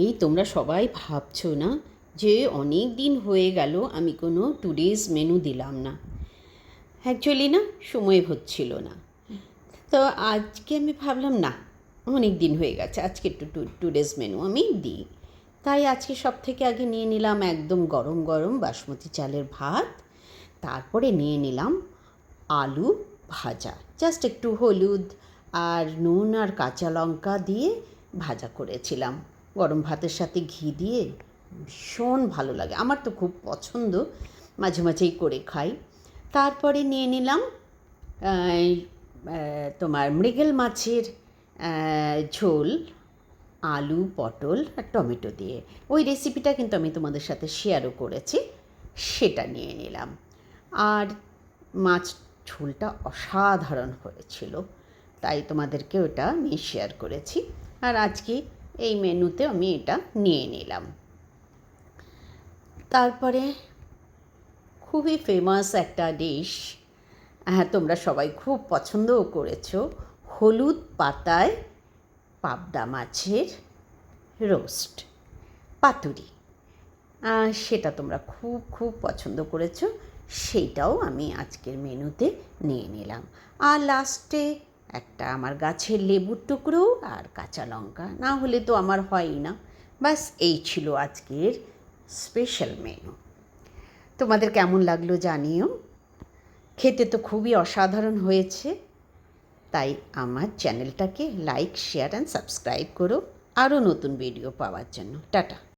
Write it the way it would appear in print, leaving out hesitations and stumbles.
এই তোমরা সবাই ভাবছো না যে অনেক দিন হয়ে গেল আমি কোনো টুডেজ মেনু দিলাম না। অ্যাকচুয়ালি না, সময় হচ্ছিল না। তো আজকে আমি ভাবলাম না, অনেক দিন হয়ে গেছে, আজকে একটু টুডেজ মেনু আমি দিই। তাই আজকে সব থেকে আগে নিয়ে নিলাম একদম গরম গরম বাসমতি চালের ভাত। তারপরে নিয়ে নিলাম আলু ভাজা, জাস্ট একটু হলুদ আর নুন আর কাঁচা লঙ্কা দিয়ে ভাজা করেছিলাম। গরম ভাতের সাথে ঘি দিয়ে ভীষণ ভালো লাগে, আমার তো খুব পছন্দ, মাঝে মাঝেই করে খাই। তারপরে নিয়ে নিলাম তোমার মৃগেল মাছের ঝোল, আলু পটল আর টমেটো দিয়ে। ওই রেসিপিটা কিন্তু আমি তোমাদের সাথে শেয়ারও করেছি, সেটা নিয়ে নিলাম। আর মাছ ঝোলটা অসাধারণ হয়েছিল, তাই তোমাদেরকে ওটা আমি শেয়ার করেছি। আর আজকে এই মেনুতে আমি এটা নিয়ে নিলাম। তারপরে খুবই ফেমাস একটা ডিশ, হ্যাঁ তোমরা সবাই খুব পছন্দও করেছো, হলুদ পাতায় পাবদা মাছের রোস্ট, পাতুরি। সেটা তোমরা খুব খুব পছন্দ করেছো, সেইটাও আমি আজকের মেনুতে নিয়ে নিলাম। আর লাস্টে একটা আমার গাছের লেবুর টুকরো আর কাঁচা লঙ্কা, না হলে তো আমার হয়ই না। ব্যাস এই ছিল আজকের স্পেশাল মেনু। তোমাদের কেমন লাগলো জানিও। খেতে তো খুবই অসাধারণ হয়েছে। তাই আমার চ্যানেলটাকে লাইক, শেয়ার অ্যান্ড সাবস্ক্রাইব করো আরও নতুন ভিডিও পাওয়ার জন্য। টাটা।